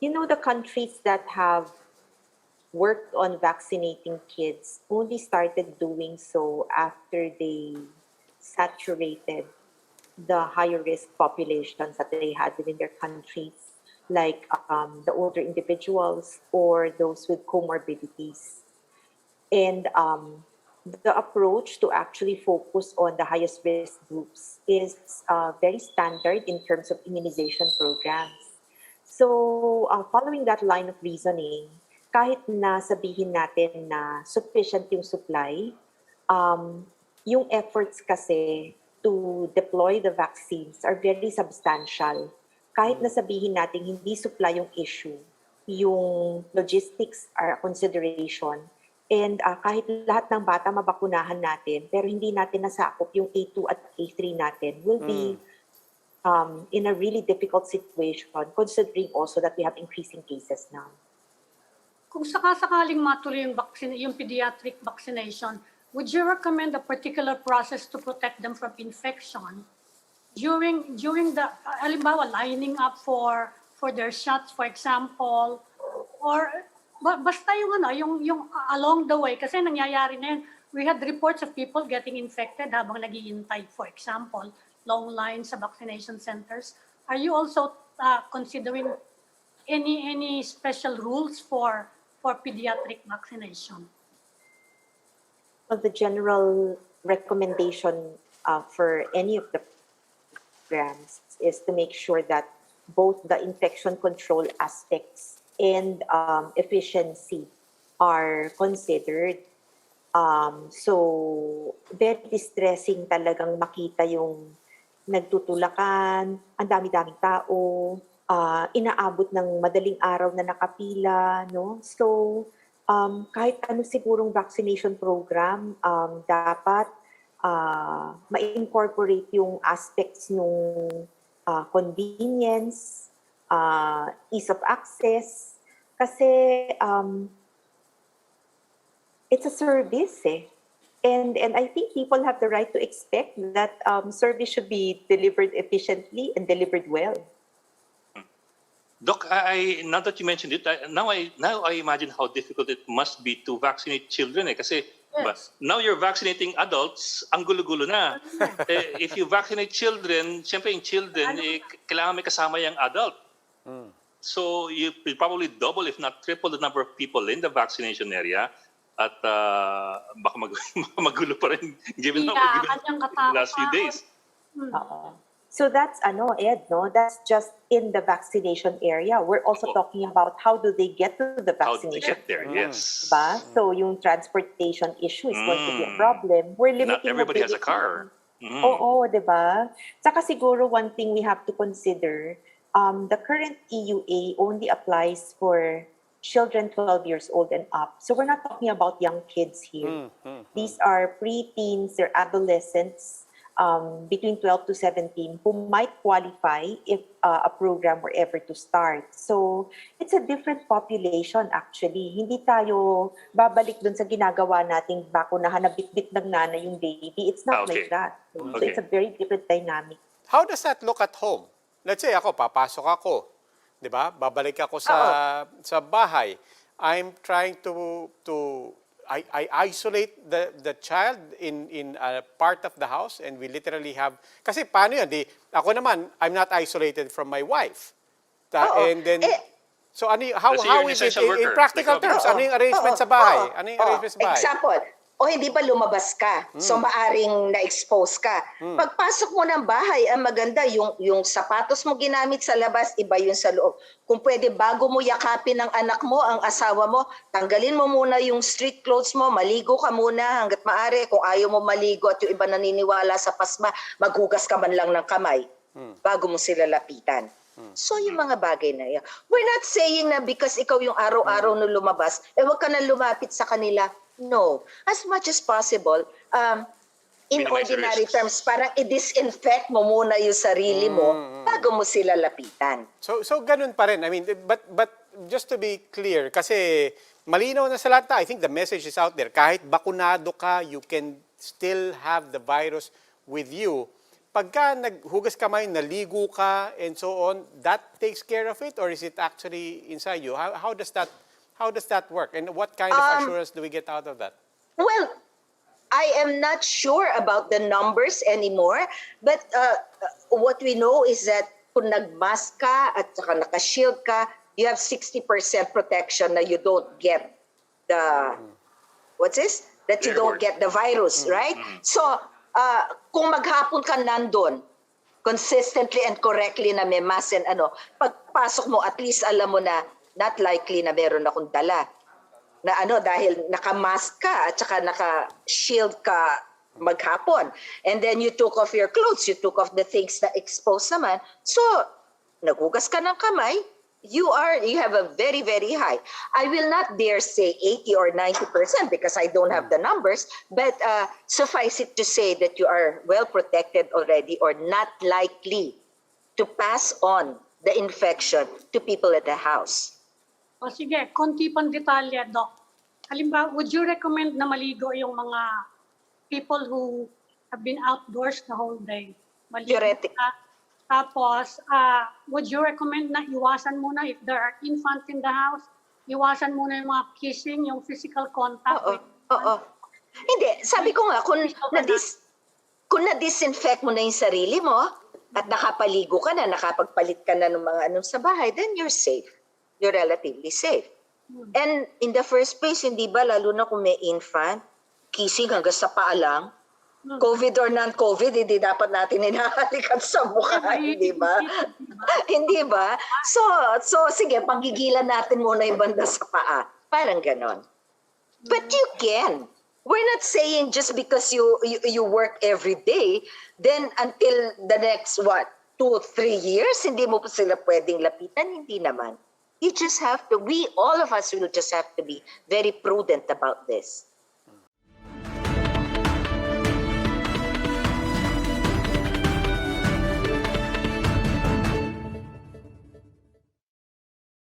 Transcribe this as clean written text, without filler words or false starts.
the countries that have worked on vaccinating kids only started doing so after they saturated the higher risk populations that they had within their countries, like the older individuals or those with comorbidities. And the approach to actually focus on the highest risk groups is very standard in terms of immunization programs. So, following that line of reasoning, kahit na sabihin natin na sufficient yung supply, yung efforts kasi to deploy the vaccines are very substantial. Kahit na sabihin natin hindi supply yung issue, yung logistics are a consideration. And kahit lahat ng bata mabakunahan natin, pero hindi natin nasakop yung A2 at A3 natin, will be in a really difficult situation, considering also that we have increasing cases now. Kung sakasakaling matuloy yung pediatric vaccination, would you recommend a particular process to protect them from infection during the halimbawa lining up for their shots, for example, or basta yung along the way, kasi nangyayari na yun. We had reports of people getting infected habang naghihintay, for example, long lines sa vaccination centers. Are you also considering any special rules for pediatric vaccination? Well, the general recommendation for any of the programs is to make sure that both the infection control aspects and efficiency are considered. So, very distressing talagang makita yung nagtutulakan, ang dami-daming tao, inaabot ng madaling araw na nakapila, no? So, kahit ano sigurong vaccination program, dapat ma-incorporate yung aspects ng convenience, ease of access, kasi it's a service eh. And I think people have the right to expect that service should be delivered efficiently and delivered well. Doc, now that you mentioned it, now I imagine how difficult it must be to vaccinate children. Kasi Yes. now you're vaccinating adults, ang gulo-gulo na. If you vaccinate children, siyempre yung children, kailangan may kasama yung adult. So you probably double, if not triple, the number of people in the vaccination area. At baka magulo pa rin given the last few days. So that's Ed, no? That's just in the vaccination area. We're also talking about how do they get to the How do they vaccination. get there? Yes. Diba? So yung transportation issue is going to be a problem. We're limiting Not everybody has a mobility. car. Oo, diba? Saka siguro one thing we have to consider, the current EUA only applies for children 12 years old and up. So we're not talking about young kids here. These are pre-teens, they're adolescents, between 12 to 17 who might qualify if a program were ever to start. So it's a different population actually. Hindi tayo babalik dun sa ginagawa nating bakunahan na bit-bit ng nanay yung baby. It's not like that. So it's a very different dynamic. How does that look at home? Let's say ako, papasok ako. 'Di ba? Babalik ako sa bahay. I'm trying to I isolate the child in a part of the house, and we literally have, kasi paano yun? Ako naman, I'm not isolated from my wife. And then so how is it in practical terms? Ano yung arrangement sa bahay? Ano yung arrangement sa bahay? Example, o hindi ba lumabas ka? So maaring na-expose ka. Pagpasok mo ng bahay, ang maganda, yung sapatos mo ginamit sa labas, iba yung sa loob. Kung pwede, bago mo yakapin ng anak mo, ang asawa mo, tanggalin mo muna yung street clothes mo, maligo ka muna hanggat maaari. Kung ayaw mo maligo at yung iba naniniwala sa pasma, maghugas ka man lang ng kamay bago mo sila lapitan. So yung mga bagay na yan. We're not saying na because ikaw yung araw-araw na lumabas, huwag ka na lumapit sa kanila. No. As much as possible, in ordinary terms, parang i-disinfect mo muna yung sarili mo bago mo sila lapitan. So ganun pa rin. I mean, but just to be clear, kasi malinaw na sa lahat na, I think the message is out there. Kahit bakunado ka, you can still have the virus with you. pagka naghugas kamay, naligo ka, and so on, that takes care of it, or is it actually inside you? How does that work, and what kind of assurance do we get out of that? Well, I am not sure about the numbers anymore, but what we know is that kung nag-mask ka at saka naka-shield ka, you have 60% protection na you don't get the, what's this? That you don't get the virus, right? So, kung maghapon ka nandun, consistently and correctly na may mask and pagpasok mo, at least alam mo na not likely na meron akong dala. Na dahil naka-mask ka at saka naka-shield ka maghapon. And then you took off your clothes, you took off the things na exposed naman. So, naghugas ka ng kamay, you have a very, very high. I will not dare say 80 or 90% because I don't have the numbers, but suffice it to say that you are well protected already or not likely to pass on the infection to people at the house. O sige, konti pang detalye, Doc. Halimbawa, would you recommend na maligo yung mga people who have been outdoors the whole day? Maligo Theoretic. ka. Tapos, would you recommend na iwasan muna if there are infants in the house? Iwasan muna yung mga kissing, yung physical contact. Oo. Hindi, sabi ko nga, kung na-disinfect mo na yung sarili mo at nakapaligo ka na, nakapagpalit ka na ng mga sa bahay, then you're safe. You're relatively safe. And in the first place, hindi ba, lalo na kung may infant, kissing hanggang sa paa lang, COVID or non-COVID, hindi dapat natin hinahalikan sa mukha, hindi ba? Hindi ba? So sige, panggigilan natin muna yung banda sa paa. Parang ganon. But you can. We're not saying just because you work every day, then until the next, 2-3 years, hindi mo pa sila pwedeng lapitan. Hindi naman. You just have to, all of us will just have to be very prudent about this.